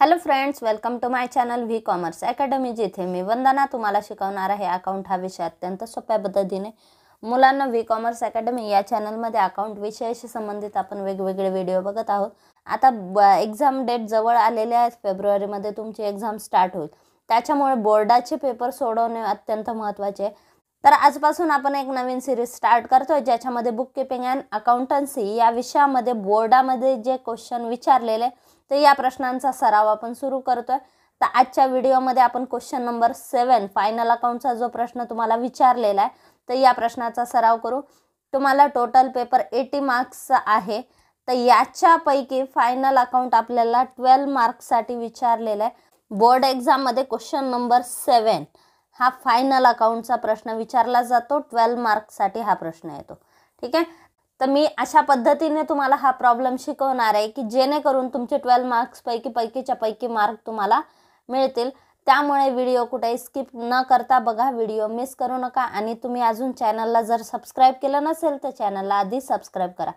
Hello friends, welcome to my channel V commerce academy, जिथे मी वंदना तुम्हाला शिकवणार आहे अकाउंट हा विषय अत्यंत सोप्या पद्धतीने. मुलांना व्ही कॉमर्स अकॅडमी या चॅनलमध्ये अकाउंट विषयाशी संबंधित आपण वेगवेगळे व्हिडिओ बघत आहोत. आता एक्झाम डेट जवळ आलेले आहेत. फेब्रुवारीमध्ये तुमची एक्झाम स्टार्ट होईल, त्याच्यामुळे बोर्डाचे पेपर सोडवणे अत्यंत महत्त्वाचे आहे. तर आजपासून आपण एक नवीन सिरीज स्टार्ट करतोय, ज्याच्यामध्ये बुक कीपिंग अँड अकाउंटन्सी या विषयामध्ये बोर्डामध्ये जे क्वेश्चन विचारलेले तर या प्रश्नांचा सराव आपण सुरू करतोय. तर आजच्या व्हिडिओमध्ये आपण क्वेश्चन नंबर 7 फायनल अकाउंटचा जो प्रश्न तुम्हाला विचारलेला आहे तर या प्रश्नाचा सराव करू. तुम्हाला टोटल पेपर 80 मार्क्सचा आहे. तर याच्यापैकी फायनल अकाउंट आपल्याला 12 मार्क्ससाठी विचारलेला आहे. बोर्ड एक्झाममध्ये क्वेश्चन नंबर 7 हा फायनल अकाउंटचा प्रश्न विचारला जातो. 12 मार्क्ससाठी हा प्रश्न येतो. ठीक आहे. तर मी अशा पद्धतीने तुम्हाला हा प्रॉब्लेम शिकवणार आहे की जेणेकरून तुमचे 12 मार्क्स पैकीच्या पैकी मार्क तुम्हाला मिळतील. त्यामुळे व्हिडिओ कुठेही स्किप न करता बघा, व्हिडिओ मिस करू नका. आणि तुम्ही अजून चॅनलला जर सबस्क्राईब केलं नसेल तर चॅनलला आधी सबस्क्राईब करा,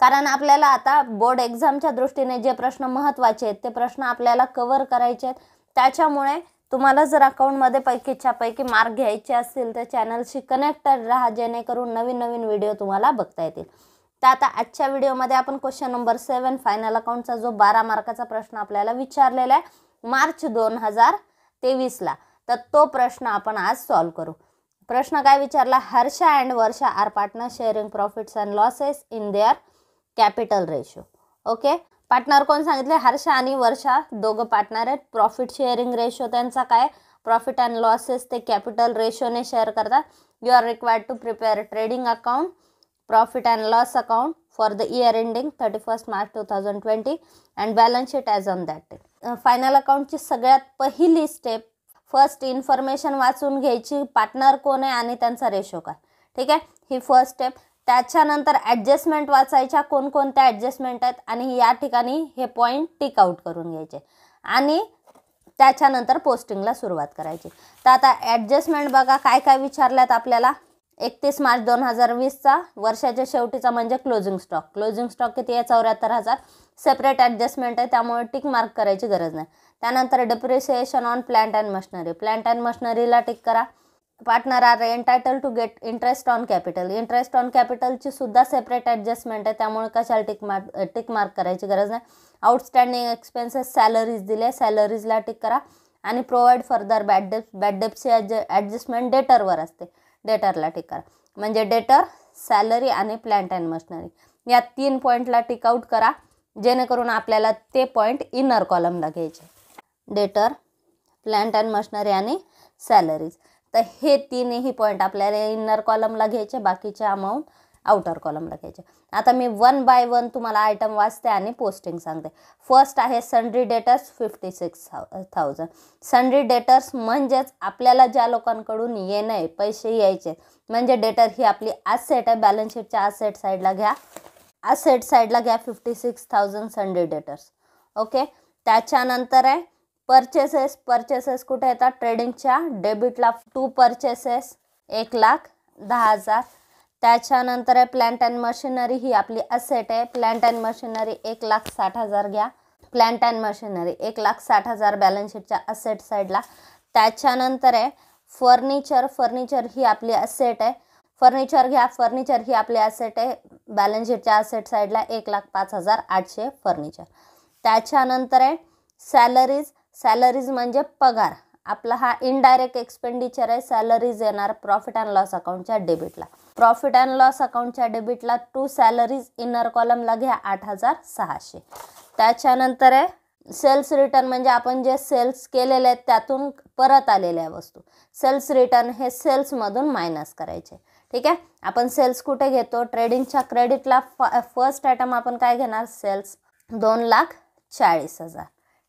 कारण आपल्याला आता बोर्ड एक्झामच्या दृष्टीने जे प्रश्न महत्त्वाचे आहेत ते प्रश्न आपल्याला कव्हर करायचे आहेत. त्याच्यामुळे तुम्हाला जर अकाउंटमध्ये पैकीच्या पैकी मार्क घ्यायचे असतील तर चॅनलशी कनेक्टेड राहा, जेणेकरून नवीन नवीन व्हिडिओ तुम्हाला बघता येतील. तर आता आजच्या व्हिडिओमध्ये आपण क्वेश्चन नंबर 7 फायनल अकाउंटचा जो 12 मार्काचा प्रश्न आपल्याला विचारलेला आहे मार्च 2023ला, तर तो प्रश्न आपण आज सॉल्व करू. प्रश्न काय विचारला? Harsha and Varsha are partner sharing profits and losses in their capital ratio. Okay, partner कोण सांगितले? हर्षा आणि वर्षा दोघं पार्टनर आहेत. प्रॉफिट शेअरिंग रेशो त्यांचा काय? प्रॉफिट अँड लॉसेस ते कॅपिटल रेशोने शेअर करतात. You are required to prepare trading account, profit and loss account for the year ending 31 March 2020 and balance sheet as on that date. Final अकाउंटची सगळ्यात पहिली step, first information वाचून घ्यायची, partner कोण आहे आणि त्यांचा रेशो काय. ठीक आहे, ही फर्स्ट स्टेप. त्याच्यानंतर ॲडजस्टमेंट वाचायच्या, कोणकोणत्या ॲडजस्टमेंट आहेत आणि या ठिकाणी हे पॉईंट टिक आउट करून घ्यायचे आणि त्याच्यानंतर पोस्टिंगला सुरुवात करायची. तर आता ॲडजस्टमेंट बघा काय काय विचारल्यात आपल्याला. 31 मार्च 2020चा वर्षाच्या शेवटीचा म्हणजे क्लोजिंग स्टॉक. क्लोजिंग स्टॉक किती आहे? 74,000. सेपरेट ॲडजस्टमेंट आहे, त्यामुळे टिक मार्क करायची गरज नाही. त्यानंतर depreciation on plant and machinery. Plant and मशिनरीला टिक करा. Partner are entitle to get interest on capital. Interest on कॅपिटलची सुद्धा सेपरेट ॲडजस्टमेंट आहे, त्यामुळे कशाला टिक मार्क करायची गरज नाही. आउटस्टँडिंग एक्सपेन्सेस सॅलरीज दिले, सॅलरीजला टिक करा. आणि प्रोव्हाइड फर्दर बॅड डेप्टची ॲडजस्टमेंट डेटरवर असते, डेटरला टिक करा. म्हणजे डेटर, सॅलरी आणि प्लांट अँड मशिनरी या 3 पॉईंटला टिक आउट करा, जेणेकरून आपल्याला ते पॉईंट इनर कॉलमला घ्यायचे. डेटर, प्लांट अँड मशिनरी आणि सॅलरीज. तर हे तीनही पॉईंट आपल्याला इनर कॉलमला घ्यायचे, बाकीचे अमाऊंट आउटर कॉलमला घ्यायचे. आता मी 1 बाय 1 तुम्हाला आयटम वाचते आणि पोस्टिंग सांगते. फर्स्ट आहे सन्ड्री डेटर्स 56,000. सन्ड्री डेटर्स म्हणजेच आपल्याला ज्या लोकांकडून येणे पैसे यायचे, म्हणजे डेटर ही आपली ॲसेट आहे. बॅलन्स शीटच्या ॲसेट साईडला घ्या, 56,000 सन्ड्री डेटर्स. ओके, त्याच्यानंतर आहे परचेसेस कुठे येतात? ट्रेडिंगच्या डेबिटला 2 परचेसेस 1,10,000. त्याच्यानंतर आहे प्लांट अँड मशिनरी, ही आपली असेट आहे. प्लांट अँड मशिनरी 1,60,000 घ्या. प्लांट अँड मशिनरी 1,60,000 बॅलन्स शीटच्या असेट साईडला. त्याच्यानंतर आहे फर्निचर ही आपली असेट आहे. फर्निचर घ्या. फर्निचर ही आपली असेट आहे. बॅलन्स शीटच्या असेट साईडला 1,05,800 फर्निचर. त्याच्यानंतर आहे सॅलरीज म्हणजे पगार. आपला हा इनडायरेक्ट एक्सपेंडिचर आहे. सॅलरीज येणार प्रॉफिट अँड लॉस अकाउंटच्या डेबिटला. प्रॉफिट अँड लॉस अकाउंटच्या डेबिटला 2 सॅलरीज इनर कॉलमला घ्या 8,600. त्याच्यानंतर आहे सेल्स रिटर्न, म्हणजे आपण जे सेल्स केलेले आहेत त्यातून परत आलेल्या वस्तू. सेल्स रिटर्न हे सेल्समधून मायनस करायचे. ठीक आहे, आपण सेल्स कुठे घेतो? ट्रेडिंगच्या क्रेडिटला फर्स्ट आयटम आपण काय घेणार? सेल्स 2,40,000.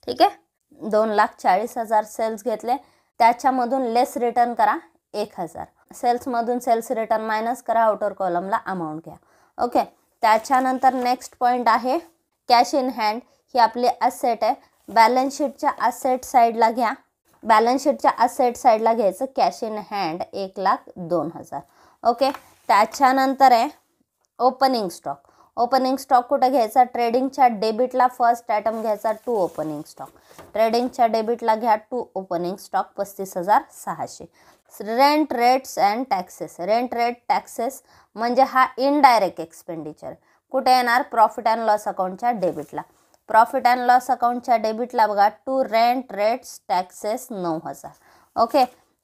ठीक आहे, 2,40,000 सेल्स घेतले. त्याच्यामधून लेस रिटर्न करा 1,000. सेल्समधून सेल्स रिटर्न मायनस करा, आउटर कॉलमला अमाऊंट घ्या. ओके, त्याच्यानंतर नेक्स्ट पॉईंट आहे कॅश इन हँड. ही आपली असेट आहे. बॅलन्स शीटच्या असेट साईडला घ्या. बॅलन्स शीटच्या असेट साईडला घ्यायचं कॅश इन हँड 1,02,000. ओके, त्याच्यानंतर आहे ओपनिंग स्टॉक. ओपनिंग स्टॉक कुठे घ्यायचा, ट्रेडिंगच्या डेबिटला फर्स्ट आयटम घ्यायचा टू ओपनिंग स्टॉक, ट्रेडिंगच्या डेबिटला घ्या to opening stock 35,600. Rent rates and taxes, rent rate taxes म्हणजे हा इनडायरेक्ट एक्सपेंडिचर कुठे येणार, प्रॉफिट अँड लॉस अकाउंटच्या डेबिटला, प्रॉफिट अँड लॉस अकाउंटच्या डेबिटला बघा to rent rates taxes 9,000. Okay.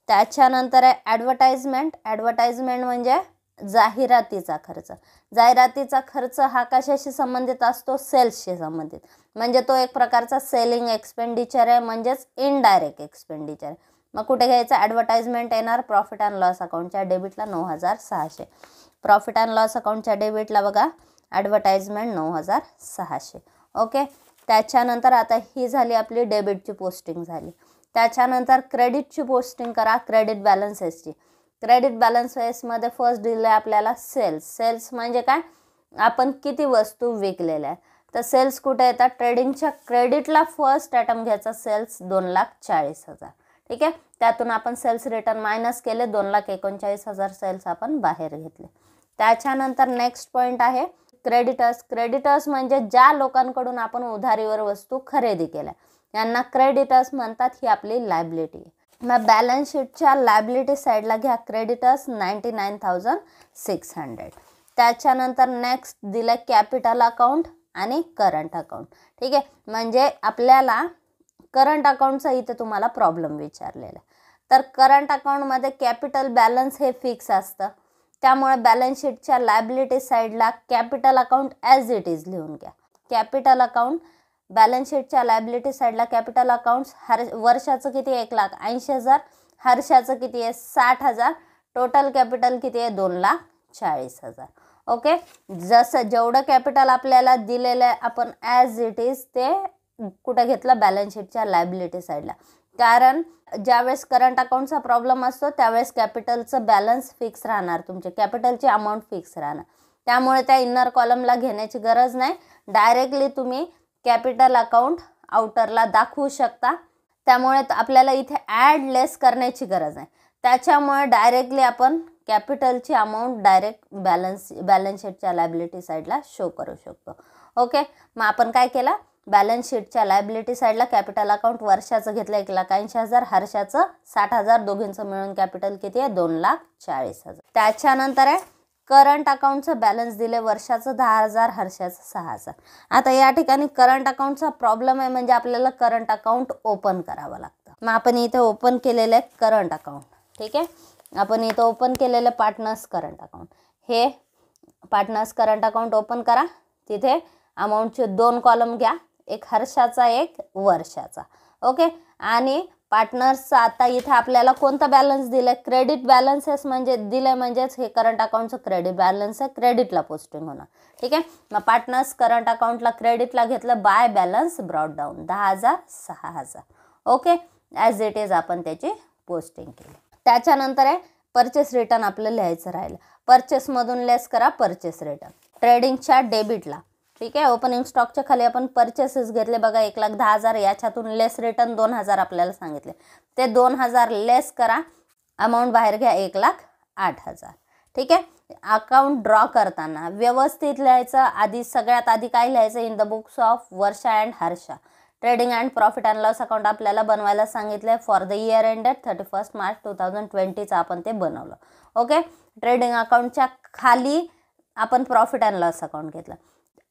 त्याच्यानंतर आहे ॲडव्हर्टाइजमेंट, ॲडव्हर्टाइजमेंट म्हणजे जाहिरातीचा खर्च, जाहिरातीचा खर्च हा कशाशी संबंधित असतो, सेल्सशी संबंधित, म्हणजे तो एक प्रकारचा सेलिंग एक्सपेंडिचर आहे, म्हणजेच इनडायरेक्ट एक्सपेंडिचर आहे. मग कुठे घ्यायचं, ॲडव्हर्टाइजमेंट येणार प्रॉफिट अँड लॉस अकाउंटच्या डेबिटला 9,600, प्रॉफिट अँड लॉस अकाउंटच्या डेबिटला बघा ॲडव्हर्टाइजमेंट 9,600. ओके. त्याच्यानंतर आता ही झाली आपली डेबिटची पोस्टिंग झाली. त्याच्यानंतर क्रेडिटची पोस्टिंग करा, क्रेडिट बॅलन्सेसची. क्रेडिट बॅलन्सेसमध्ये फर्स्ट दिलं आहे आपल्याला सेल्स, सेल्स म्हणजे काय, आपण किती वस्तू विकलेल्या आहेत, तर सेल्स कुठे येतात, ट्रेडिंगच्या क्रेडिटला फर्स्ट आयटम घ्यायचा सेल्स 2,40,000. ठीक आहे. त्यातून आपण सेल्स रिटर्न मायनस केले, 2,39,000 सेल्स आपण बाहेर घेतले. त्याच्यानंतर नेक्स्ट पॉईंट आहे क्रेडिटर्स. क्रेडिटर्स म्हणजे ज्या लोकांकडून आपण उधारीवर वस्तू खरेदी केल्या यांना क्रेडिटर्स म्हणतात, ही आपली लायबिलिटी आहे. मग बॅलन्स शीटच्या लायबिलिटी साईडला घ्या क्रेडिटर्स 99,600. त्याच्यानंतर नेक्स्ट दिलं कॅपिटल अकाउंट आणि करंट अकाउंट. ठीक आहे. म्हणजे आपल्याला करंट अकाउंटचा इथे तुम्हाला प्रॉब्लेम विचारलेला आहे. तर करंट अकाउंटमध्ये कॅपिटल बॅलन्स हे फिक्स असतं, त्यामुळे बॅलन्स शीटच्या लायबिलिटी साईडला capital account as it is लिहून घ्या. कॅपिटल अकाउंट बॅलन्स शीटच्या लायबिलिटी साईडला कॅपिटल अकाउंट्स वर्षाचं किती 1,80,000, हर्षाचं किती आहे 60,000, टोटल कॅपिटल किती आहे 2,40,000. ओके. जसं जेवढं कॅपिटल आपल्याला दिलेलं आहे आपण ॲज इट इज ते कुठं घेतलं, बॅलन्स शीटच्या लायबिलिटी साईडला. कारण ज्यावेळेस करंट अकाउंटचा प्रॉब्लेम असतो त्यावेळेस कॅपिटलचं बॅलन्स फिक्स राहणार, तुमचे कॅपिटलची अमाऊंट फिक्स राहणार, त्यामुळे त्या इनर कॉलमला घेण्याची गरज नाही. डायरेक्टली तुम्ही कॅपिटल अकाउंट आउटरला दाखवू शकता, त्यामुळे आपल्याला इथे ॲड लेस करण्याची गरज आहे. त्याच्यामुळे डायरेक्टली आपण कॅपिटलची अमाऊंट डायरेक्ट बॅलन्स शीटच्या लायबिलिटी साईडला शो करू शकतो. ओके. मग आपण काय केलं, बॅलन्स शीटच्या लायबिलिटी साईडला कॅपिटल अकाउंट वर्षाचं घेतलं 1,80,000, हर्षाचं 60,000, दोघींचं मिळून कॅपिटल किती आहे 2,40,000. त्याच्यानंतर आहे करंट अकाउंटचं बॅलन्स दिले वर्षाचं 10,000, हर्षाचं 6,000. आता या ठिकाणी करंट अकाउंटचा प्रॉब्लेम आहे, म्हणजे आपल्याला करंट अकाउंट ओपन करावं लागतं. मग आपण इथे ओपन केलेलं आहे करंट अकाउंट. ठीक आहे. आपण इथं ओपन केलेलं पार्टनर्स करंट अकाउंट, हे पार्टनर्स करंट अकाउंट ओपन करा. तिथे अमाऊंटचे 2 कॉलम घ्या, एक हर्षाचा एक वर्षाचा. ओके. आणि पार्टनर्सचा आता इथे आपल्याला कोणता बॅलन्स दिलाय, क्रेडिट बॅलन्सेस म्हणजे दिले, म्हणजेच हे करंट अकाउंटचं क्रेडिट बॅलन्स आहे, क्रेडिटला पोस्टिंग होणार. ठीक आहे. मग पार्टनर्स करंट अकाउंटला क्रेडिटला घेतलं by balance brought down 10,000 6,000. Okay. As it is आपण त्याची पोस्टिंग केली. त्याच्यानंतर आहे परचेस रिटर्न आपलं लिहायचं राहिलं, परचेसमधून लेस करा परचेस रिटर्न ट्रेडिंगच्या डेबिटला. ठीक आहे. ओपनिंग स्टॉकच्या खाली आपण परचेसेस घेतले बघा 1,10,000, याच्यातून लेस रिटर्न 2,000 आपल्याला सांगितले, ते 2,000 लेस करा, अमाऊंट बाहेर घ्या 1,08,000. ठीक आहे. अकाउंट ड्रॉ करताना व्यवस्थित लिहायचं. आधी सगळ्यात आधी काय लिहायचं, in the books of Varsha and Harsha trading and profit and loss account आपल्याला बनवायला सांगितलं फॉर द इयर एंडेड 31 मार्च 2020चं आपण ते बनवलं. ओके. ट्रेडिंग अकाउंटच्या खाली आपण प्रॉफिट अँड लॉस अकाउंट घेतलं.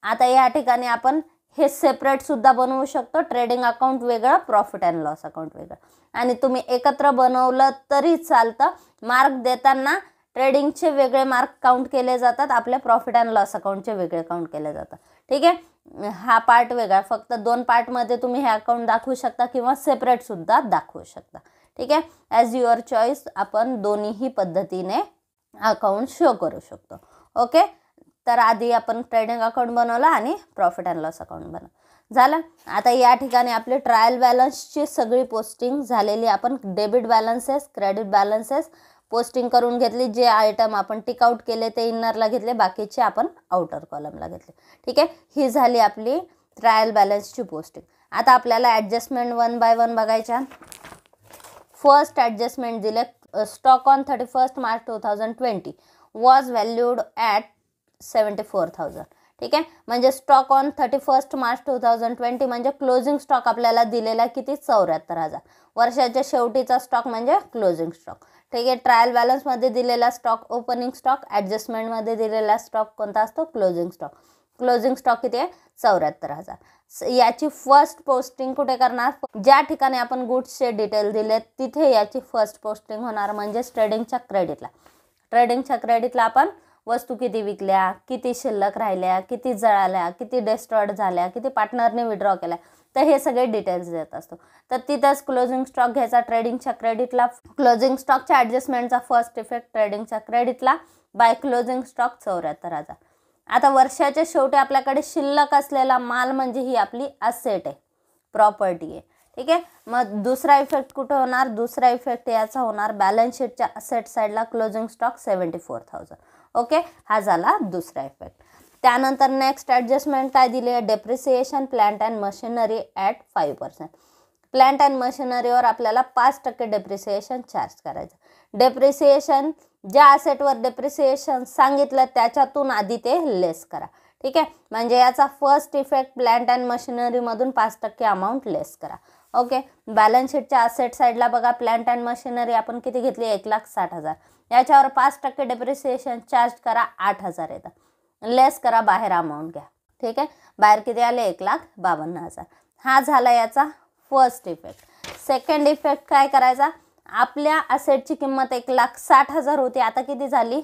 आता या ठिकाणी आपण हे सेपरेट सुद्धा बनवू शकतो, ट्रेडिंग अकाउंट वेगळं, प्रॉफिट अँड लॉस अकाउंट वेगळं, आणि तुम्ही एकत्र बनवलं तरी चालतं. मार्क देताना ट्रेडिंगचे वेगळे मार्क काउंट केले जातात, आपल्या प्रॉफिट अँड लॉस अकाउंटचे वेगळे काउंट केले जातात. ठीक आहे. हा पार्ट वेगळा, फक्त 2 पार्टमध्ये तुम्ही हे अकाउंट दाखवू शकता किंवा सेपरेट सुद्धा दाखवू शकता. ठीक आहे. ॲज युअर चॉईस आपण दोन्हीही पद्धतीने अकाउंट शो करू शकतो. ओके. तर आधी आपण ट्रेडिंग अकाउंट बनवलं आणि प्रॉफिट अँड लॉस अकाउंट बनवलं झालं. आता या ठिकाणी आपली ट्रायल बॅलन्सची सगळी पोस्टिंग झालेली, आपण debit balances credit balances posting करून घेतली. जे आयटम आपण टिक आउट केले ते इनरला घेतले, बाकीचे आपण आउटर कॉलमला घेतले. ठीक आहे. ही झाली आपली ट्रायल बॅलन्सची पोस्टिंग. आता आपल्याला ॲडजस्टमेंट 1 बाय 1 बघायच्या. फर्स्ट ॲडजस्टमेंट दिले, stock on 31 March 2020 was valued at 74,000. ठीक आहे. म्हणजे स्टॉक ऑन 31 मार्च 2020 म्हणजे क्लोजिंग स्टॉक आपल्याला दिलेला किती 74,000. वर्षाच्या शेवटीचा स्टॉक म्हणजे क्लोजिंग स्टॉक. ठीक आहे. ट्रायल बॅलन्समध्ये दिलेला स्टॉक ओपनिंग स्टॉक, ॲडजस्टमेंटमध्ये दिलेला स्टॉक कोणता असतो क्लोजिंग स्टॉक. क्लोजिंग स्टॉक किती आहे 74,000. याची फर्स्ट पोस्टिंग कुठे करणार, ज्या ठिकाणी आपण गुड्सचे डिटेल दिले तिथे याची फर्स्ट पोस्टिंग होणार म्हणजे ट्रेडिंगच्या क्रेडिटला. ट्रेडिंगच्या क्रेडिटला आपण वस्तू किती विकल्या, किती शिल्लक राहिल्या, किती जळाल्या, किती डिस्ट्रॉयड झाल्या, किती पार्टनरने विड्रॉ केल्या, तर हे सगळे डिटेल्स देत असतो. तर तिथंच क्लोजिंग स्टॉक घ्यायचा ट्रेडिंगच्या क्रेडिटला. क्लोजिंग स्टॉकच्या ॲडजस्टमेंटचा फर्स्ट इफेक्ट ट्रेडिंगच्या क्रेडिटला बाय क्लोजिंग स्टॉक 74,000. आता वर्षाच्या शेवटी आपल्याकडे शिल्लक असलेला माल म्हणजे ही आपली असेट आहे, प्रॉपर्टी आहे. ठीक आहे. मग दुसरा इफेक्ट कुठे होणार, दुसरा इफेक्ट याचा होणार बॅलन्स शीटच्या असेट साईडला क्लोजिंग स्टॉक 74,000. ओके, हा झाला दुसरा इफेक्ट. त्यानंतर नेक्स्ट ॲडजस्टमेंट काय दिली आहे, depreciation plant and machinery at 5%. Plant and मशिनरीवर आपल्याला 5% डेप्रिसिएशन चार्ज करायचं. डेप्रिसिएशन ज्या असेटवर डेप्रिसिएशन सांगितलं त्याच्यातून आधी ते लेस करा. ठीक आहे. म्हणजे याचा फर्स्ट इफेक्ट प्लांट अँड मशिनरीमधून 5% अमाऊंट लेस करा. ओके. बॅलन्स शीटच्या असेट साईडला बघा प्लांट अँड मशिनरी आपण किती घेतली 1,60,000. याच्यावर 5% डेप्रिसिएशन चार्ज करा 8,000 येतं. लेस करा बाहेर अमाऊंट घ्या. ठीक आहे. बाहेर किती आले 1,52,000. हा झाला याचा फर्स्ट इफेक्ट. सेकंड इफेक्ट काय करायचा, आपल्या असेटची किंमत 1,60,000 होती, आता किती झाली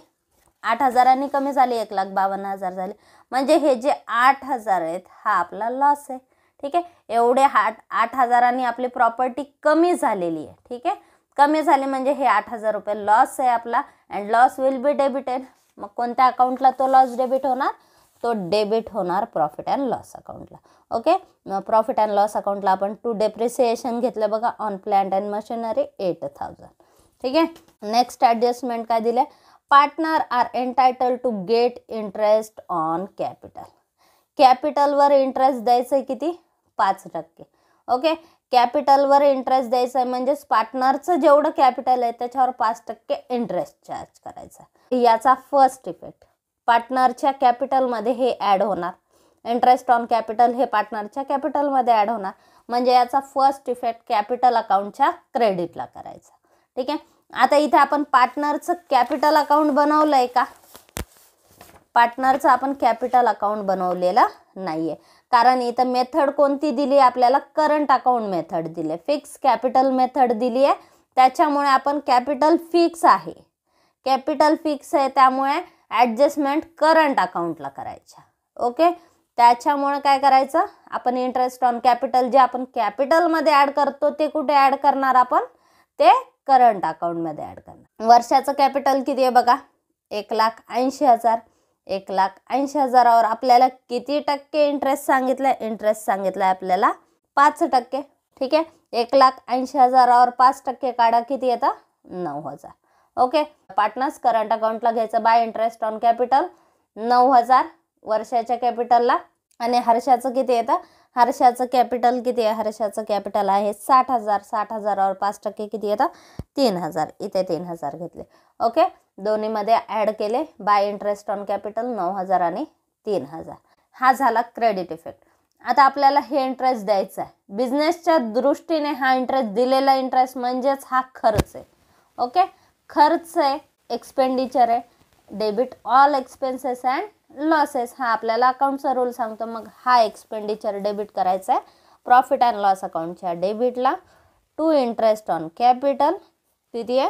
8,000 कमी झाली 1,52,000 झाली. म्हणजे हे जे 8,000 आहेत हा आपला लॉस आहे. ठीक आहे. एवढे 8,000 आपली प्रॉपर्टी कमी झालेली आहे. ठीक आहे. कमी झाली म्हणजे हे 8,000 रुपये लॉस आहे आपला. And loss will be debited. मग कोणत्या अकाउंटला तो लॉस डेबिट होणार, तो डेबिट होणार प्रॉफिट अँड लॉस अकाउंटला. ओके. प्रॉफिट अँड लॉस अकाउंटला आपण टू डेप्रिसिएशन घेतलं बघा ऑन प्लांट अँड मशिनरी 8,000. ठीक आहे. नेक्स्ट ॲडजस्टमेंट काय दिले, partner are entitle to get interest on capital. कॅपिटलवर इंटरेस्ट द्यायचं किती 5%. ओके. कॅपिटलवर इंटरेस्ट द्यायचं आहे म्हणजेच पार्टनरचं जेवढं कॅपिटल आहे त्याच्यावर 5% इंटरेस्ट चार्ज करायचा. याचा फर्स्ट इफेक्ट पार्टनरच्या कॅपिटलमध्ये हे ॲड होणार. इंटरेस्ट ऑन कॅपिटल हे पार्टनरच्या कॅपिटलमध्ये ॲड होणार. म्हणजे याचा फर्स्ट इफेक्ट कॅपिटल अकाउंटच्या क्रेडिटला करायचा. ठीक आहे. आता इथे आपण पार्टनरचं कॅपिटल अकाउंट बनवलं आहे का, पार्टनरचं आपण कॅपिटल अकाउंट बनवलेलं नाही आहे. कारण इथं मेथड कोणती दिली आपल्याला, करंट अकाउंट मेथड दिली आहे, फिक्स कॅपिटल मेथड दिली आहे. त्याच्यामुळे आपण कॅपिटल फिक्स आहे, कॅपिटल फिक्स आहे त्यामुळे ॲडजस्टमेंट करंट अकाउंटला करायच्या. ओके. त्याच्यामुळे काय करायचं, आपण इंटरेस्ट ऑन कॅपिटल जे आपण कॅपिटलमध्ये ॲड करतो ते कुठे ॲड करणार आपण, ते करंट अकाउंटमध्ये ॲड करणार. वर्षाचं कॅपिटल किती आहे बघा 1,80,000. 1,80,000वर आपल्याला किती टक्के इंटरेस्ट सांगितलं, इंटरेस्ट सांगितलं आहे आपल्याला 5%. ठीक आहे. 1,80,000वर 5% काढा किती येतं 9,000. ओके. पार्टनर्स करंट अकाउंटला घ्यायचं बाय इंटरेस्ट ऑन कॅपिटल 9,000 वर्षाच्या कॅपिटलला. आणि हर्षाचं किती येतं, हर्षाचं कॅपिटल किती आहे, हर्षाचं कॅपिटल आहे 60,000. 60,000वर 5% किती येतं 3,000. इथे 3,000 घेतले. ओके. दोन्हीमध्ये ॲड केले बाय इंटरेस्ट ऑन कॅपिटल 9,000 आणि 3,000. हा झाला क्रेडिट इफेक्ट. आता आपल्याला हे इंटरेस्ट द्यायचा आहे. बिझनेसच्या दृष्टीने हा इंटरेस्ट दिलेला इंटरेस्ट म्हणजेच हा खर्च आहे. ओके. खर्च आहे, एक्सपेंडिचर आहे. Debit all expenses and losses हा आपल्याला अकाउंटचा रूल सांगतो. मग हा एक्सपेंडिचर डेबिट करायचा आहे प्रॉफिट अँड लॉस अकाउंटच्या डेबिटला. टू इंटरेस्ट ऑन कॅपिटल किती आहे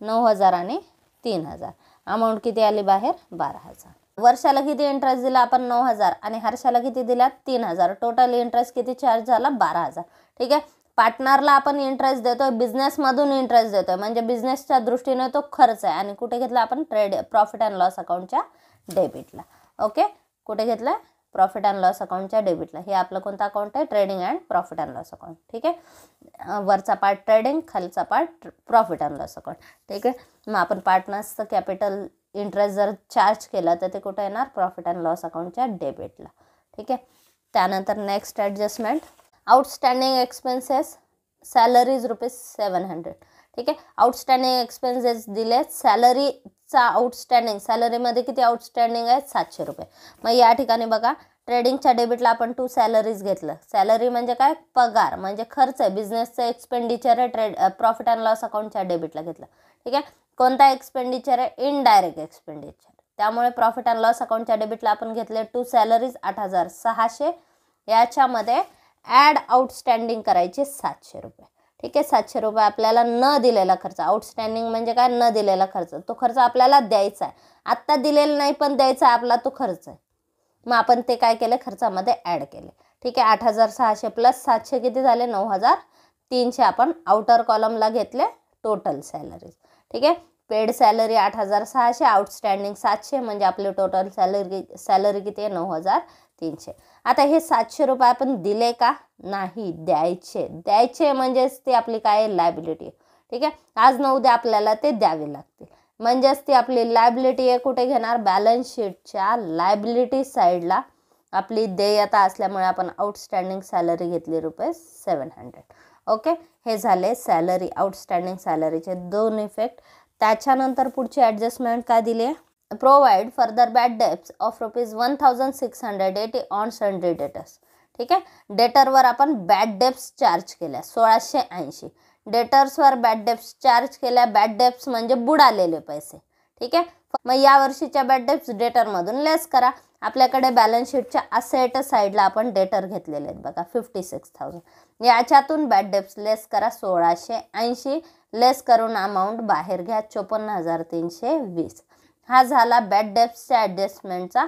9,000 आणि 3,000. अमाऊंट किती आली बाहेर 12,000. वर्षाला किती इंटरेस्ट दिला आपण 9,000 आणि हर्षाला किती दिला 3,000. टोटल इंटरेस्ट किती चार्ज झाला 12,000. ठीक आहे. पार्टनरला आपण इंटरेस्ट देतोय, बिझनेसमधून इंटरेस्ट देतोय म्हणजे बिझनेसच्या दृष्टीने तो खर्च आहे. आणि कुठे घेतला आपण प्रॉफिट अँड लॉस अकाउंटच्या डेबिटला. ओके. कुठे घेतलं प्रॉफिट अँड लॉस अकाउंटच्या डेबिटला. हे आपलं कोणतं अकाउंट आहे trading and profit and loss account. ठीक आहे. वरचा पार्ट ट्रेडिंग, खालचा part profit and loss account. ठीक आहे. मग आपण पार्टनर्सचं कॅपिटल इंटरेस्ट जर चार्ज केलं तर ते कुठे येणार प्रॉफिट अँड लॉस अकाउंटच्या डेबिटला. ठीक आहे. त्यानंतर next adjustment outstanding expenses salaries ₹700. ठीक आहे. आउटस्टँडिंग एक्सपेन्सेस दिले, सॅलरी चा आउटस्टँडिंग सॅलरीमध्ये किती आउटस्टँडिंग आहे 700 रुपये. मग या ठिकाणी बघा ट्रेडिंगच्या डेबिटला आपण 2 सॅलरीज घेतलं. सॅलरी म्हणजे काय, पगार म्हणजे खर्च आहे, बिझनेसचं एक्सपेंडिचर आहे. प्रॉफिट अँड लॉस अकाउंटच्या डेबिटला घेतलं. ठीक आहे, कोणता एक्सपेंडिचर आहे, इनडायरेक्ट एक्सपेंडिचर. त्यामुळे प्रॉफिट अँड लॉस अकाउंटच्या डेबिटला आपण घेतले 2 सॅलरीज 8600. याच्यामध्ये ॲड आउटस्टँडिंग करायचे 700 रुपये. ठीक आहे, 700 रुपये आपल्याला न दिलेला खर्च. आउटस्टँडिंग म्हणजे काय, न दिलेला खर्च. तो खर्च आपल्याला द्यायचा आहे, आत्ता दिलेला नाही पण द्यायचा आहे आपला, तो खर्च आहे. मग आपण ते काय केले, खर्चामध्ये ॲड केले. ठीक आहे, 8600 प्लस 700 किती झाले, 9300. आपण आउटर कॉलमला घेतले टोटल सॅलरीज. ठीक आहे, पेड सॅलरी 8600, आउटस्टँडिंग 700, म्हणजे आपली टोटल सॅलरी किती आहे, 9300. आता हे 700 रुपये आपण दिले का, नाही, द्यायचे म्हणजेच ती आपली काय, लायबिलिटी. ठीक आहे, आज न उद्या आपल्याला ते द्यावे लागतील, म्हणजेच ती आपली लायबिलिटी आहे. कुठे घेणार, बॅलन्स शीटच्या लायबिलिटी साईडला. आपली देयता असल्यामुळे आपण आउटस्टँडिंग सॅलरी घेतली ₹700. ओके, हे झाले सॅलरी, आउटस्टँडिंग सॅलरीचे 2 इफेक्ट. त्याच्यानंतर पुढची ॲडजस्टमेंट काय दिली आहे, provide further bad debts of ₹1680 on sundry debtors. ठीक आहे, डेटरवर आपण बॅड डेब्ट्स चार्ज केल्या 1680. डेटर्सवर बॅड डेब्ट्स चार्ज केल्या. बॅड डेब्ट्स म्हणजे बुडालेले पैसे. ठीक आहे, मग या वर्षीच्या बॅड डेब्ट्स डेटरमधून लेस करा. आपल्याकडे बॅलन्स शीटच्या असेट साईडला आपण डेटर घेतलेले आहेत बघा 56,000. याच्यातून बॅड डेब्ट्स लेस करा 1680. लेस करून अमाऊंट बाहेर घ्या 54,320. हा झाला बॅड डेब्ट्सच्या ॲडजस्टमेंटचा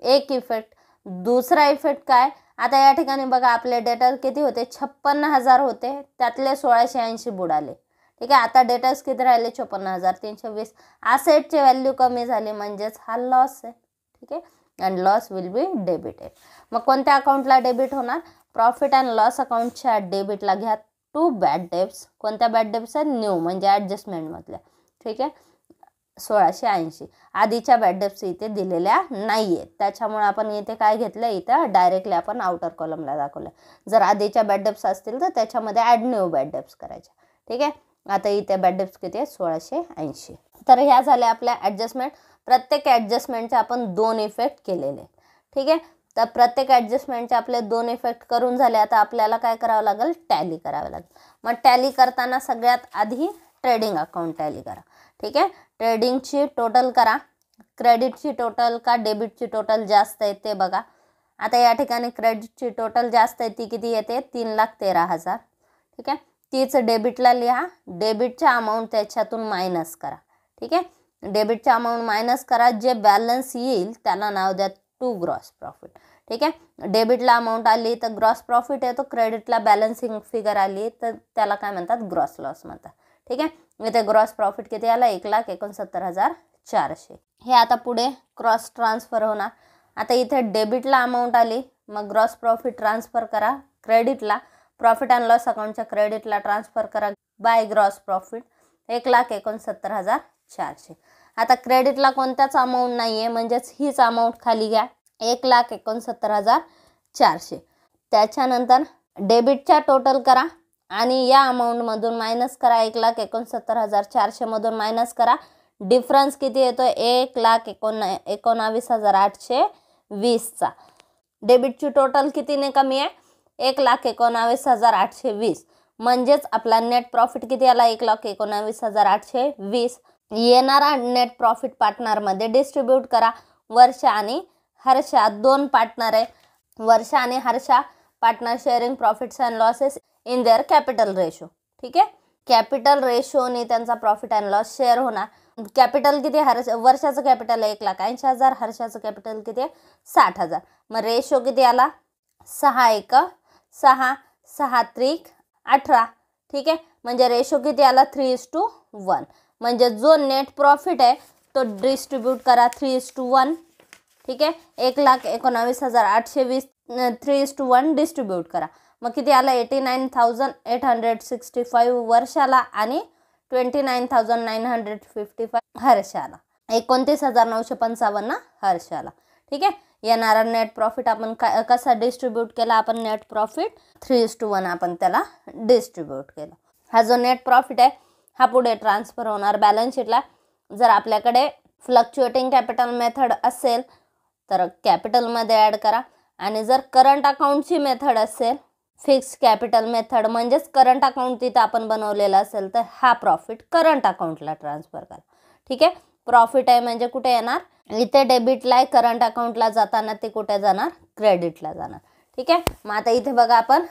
एक इफेक्ट. दुसरा इफेक्ट काय, आता या ठिकाणी बघा आपले डेटर किती होते, 56,000 होते, त्यातले 1680 बुडाले. ठीक आहे, आता डेटर्स किती राहिले, 54,320. असेटची व्हॅल्यू कमी झाली म्हणजेच हा लॉस आहे. ठीक आहे, and loss will be debited. मग कोणत्या अकाउंटला डेबिट होणार, प्रॉफिट अँड लॉस अकाउंटच्या डेबिटला घ्या 2 बॅड डेब्ट्स. कोणत्या बॅड डेब्ट्स आहेत, न्यू म्हणजे ॲडजस्टमेंटमधल्या. ठीक आहे, 1680. आधीच्या बॅड डेब्ट्स इथे दिलेल्या नाही आहेत, त्याच्यामुळे आपण इथे काय घेतलं, इथं डायरेक्टली आपण आउटर कॉलमला दाखवलं. जर आधीच्या बॅड डेब्ट्स असतील तर त्याच्यामध्ये ॲड न्यू बॅड डेब्ट्स करायच्या. ठीक आहे, आता इथे बॅड डेब्ट्स किती आहे, 1680. तर ह्या झाल्या आपल्या ॲडजस्टमेंट. प्रत्येक ॲडजस्टमेंटचे आपण 2 इफेक्ट केलेले. ठीक आहे, तर प्रत्येक ॲडजस्टमेंटचे आपले 2 इफेक्ट करून झाले. आता आपल्याला काय करावं लागेल, टॅली करावं लागेल. मग टॅली करताना सगळ्यात आधी ट्रेडिंग अकाउंट टॅली करा. ठीक आहे, ट्रेडिंगची टोटल करा. क्रेडिटची टोटल का डेबिटची टोटल जास्त आहे ते बघा. आता या ठिकाणी क्रेडिटची टोटल जास्त आहे, ती किती येते, 3,13,000. ठीक आहे, तीच डेबिटला लिहा. डेबिटच्या अमाऊंट त्याच्यातून मायनस करा. ठीक आहे, डेबिटच्या अमाऊंट मायनस करा. जे बॅलन्स येईल त्याला नाव द्या टू ग्रॉस प्रॉफिट. ठीक आहे, डेबिटला अमाऊंट आली तर ग्रॉस प्रॉफिट येतो, क्रेडिटला बॅलन्सिंग फिगर आली तर त्याला काय म्हणतात, ग्रॉस लॉस म्हणतात. ठीक आहे, इथे ग्रॉस प्रॉफिट किती आला, 1,69,400. हे आता पुढे क्रॉस ट्रान्सफर होणार. आता इथे डेबिटला अमाऊंट आली, मग ग्रॉस प्रॉफिट ट्रान्सफर करा क्रेडिटला. प्रॉफिट अँड लॉस अकाउंटच्या क्रेडिटला ट्रान्सफर करा बाय ग्रॉस प्रॉफिट 1,69,400. आता क्रेडिटला कोणत्याच अमाऊंट नाही आहे, म्हणजेच हीच अमाऊंट खाली घ्या 1,69,400. त्याच्यानंतर डेबिटच्या टोटल करा आणि या अमाऊंटमधून मायनस करा. 1,69,400 मधून मायनस करा. डिफरन्स किती येतो, 1,19,820चा. डेबिटची टोटल कितीने कमी आहे, 1,19,820. म्हणजेच आपला नेट प्रॉफिट किती आला, 1,19,820. येणारा नेट प्रॉफिट पार्टनरमध्ये डिस्ट्रीब्यूट करा. वर्षा आणि हर्षा 2 पार्टनर आहे. वर्षा आणि Harsha partner sharing profits and losses in their capital ratio. ठीक आहे, कॅपिटल रेशोने त्यांचा प्रॉफिट अँड लॉस शेअर होणार. कॅपिटल किती, वर्षाचं कॅपिटल आहे 1,80,000, हर्षाचं कॅपिटल किती आहे 60,000. मग रेशो किती आला, 6:1, 6:3 ठीक आहे, म्हणजे रेशो किती आला 3:1. म्हणजे जो नेट प्रॉफिट आहे तो डिस्ट्रीब्यूट करा 3:1. ठीक आहे, 1,19,820 3:1 डिस्ट्रीब्यूट करा. मग किती आला, 89,865 वर्षाला आणि 29,955 हर्षाला. 29,955 हर्षाला. ठीक आहे, येणारा नेट प्रॉफिट आपण कसा डिस्ट्रीब्यूट केला, आपण नेट प्रॉफिट 3:1 आपण त्याला डिस्ट्रीब्यूट केला. हा जो नेट प्रॉफिट आहे हा पुढे ट्रान्सफर होणार बॅलन्स शीटला. जर आपल्याकडे फ्लक्च्युएटिंग कॅपिटल मेथड असेल तर कॅपिटलमध्ये ॲड करा, आणि जर करंट अकाउंटची मेथड असेल फिक्स कॅपिटल मेथड म्हणजेच करंट अकाउंट तिथं आपण बनवलेलं असेल तर हा प्रॉफिट करंट अकाउंटला ट्रान्सफर करा. ठीक आहे, प्रॉफिट आहे म्हणजे कुठे येणार, इथे डेबिटला आहे, करंट अकाउंटला जाताना ते कुठे जाणार, क्रेडिटला जाणार. ठीक आहे, मग आता इथे बघा आपण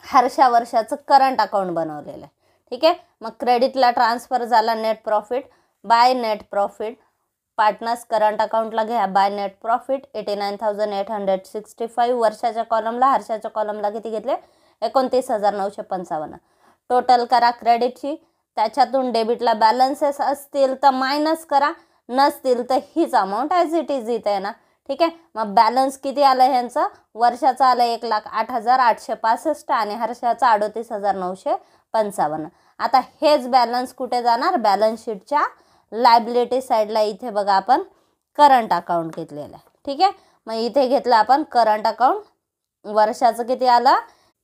हर्षा वर्षाचं करंट अकाउंट बनवलेलं आहे. ठीक आहे, मग क्रेडिटला ट्रान्सफर झाला net profit, by net profit partners current अकाउंटला घ्या बाय नेट प्रॉफिट 89,865. वर्षाच्या कॉलमला, हर्षाच्या कॉलमला किती घेतले, 29,955. टोटल करा क्रेडिटची, त्याच्यातून डेबिटला बॅलन्सेस असतील तर मायनस करा, नसतील तर हीच अमाऊंट ॲज इट इज इथे आहे ना. ठीक आहे, मग बॅलन्स किती आलं ह्यांचं, वर्षाचं आलं 1,08,865 आणि हर्षाचं 38,955. आता हेच बॅलन्स कुठे जाणार, बॅलन्स शीटच्या लायबिलिटी साईडला. इथे बघा आपण करंट अकाउंट घेतलेलं आहे. ठीक आहे, मग इथे घेतलं आपण करंट अकाउंट, वर्षाचं किती आलं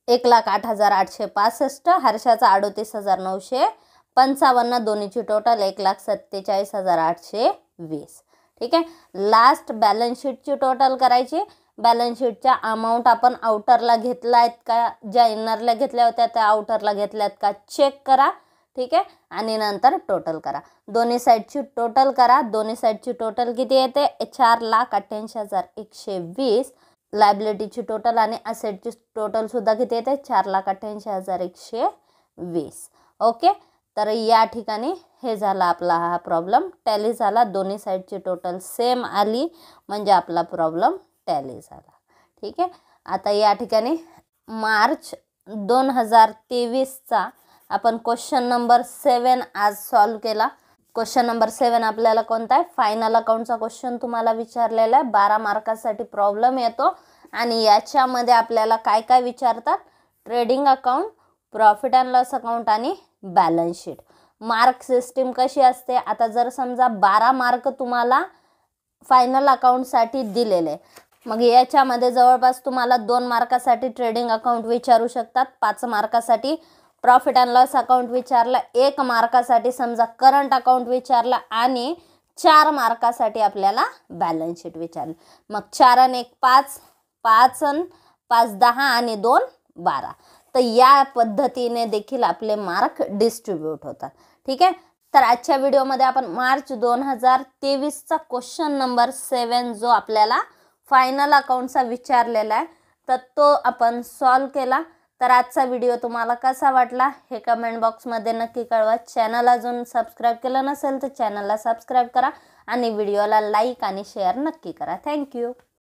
1,08,865, हर्षाचं 38,955, दोन्हीची टोटल 1,47,820. ठीक आहे, लास्ट बॅलन्स शीटची टोटल करायची. बॅलन्स शीटच्या अमाऊंट आपण आउटरला घेतला आहेत का, ज्या इनरला घेतल्या होत्या त्या आउटरला घेतल्यात का चेक करा. ठीक आहे, आणि नंतर टोटल करा, दोन्ही साईडची टोटल करा. दोन्ही साईडची टोटल किती येते, 4,88,120. लायबिलिटीची टोटल आणि असेटची टोटल सुद्धा किती येते, 4,88,120. ओके, तर या ठिकाणी हे झाला आपला हा प्रॉब्लेम टॅली झाला. दोन्ही साईडची टोटल सेम आली म्हणजे आपला प्रॉब्लेम टॅली झाला. ठीक आहे, आता या ठिकाणी मार्च 2023चा आपण क्वेश्चन नंबर 7 आज सॉल्व केला. क्वेश्चन नंबर 7 आपल्याला कोणता आहे, फायनल अकाउंटचा क्वेश्चन तुम्हाला विचारलेला आहे. 12 मार्कासाठी प्रॉब्लेम येतो आणि याच्यामध्ये आपल्याला काय काय विचारतात, trading account, profit and loss account आणि बॅलन्स शीट. मार्क सिस्टीम कशी असते, आता जर समजा 12 मार्क तुम्हाला फायनल अकाउंटसाठी दिलेले, मग याच्यामध्ये जवळपास तुम्हाला 2 मार्कासाठी ट्रेडिंग अकाउंट विचारू शकतात, 5 मार्कासाठी प्रॉफिट अँड लॉस अकाउंट विचारला, 1 मार्कासाठी समजा करंट अकाउंट विचारला आणि 4 मार्कासाठी आपल्याला बॅलन्स शीट विचारली. मग 4 आणि 1 5, 5 आणि 5 10 आणि 2 12. तर या पद्धतीने देखील आपले मार्क डिस्ट्रीब्यूट होतात. ठीक आहे, तर आजच्या व्हिडिओमध्ये आपण मार्च 2023चा क्वेश्चन नंबर 7 जो आपल्याला फायनल अकाउंटचा विचारलेला आहे तर तो आपण सॉल्व केला. तर आजचा व्हिडिओ तुम्हाला कसा वाटला हे कमेंट बॉक्समध्ये नक्की कळवा. चॅनल अजून सबस्क्राईब केलं नसेल तर चॅनलला सबस्क्राईब करा आणि व्हिडिओला लाईक आणि शेअर नक्की करा. थँक्यू.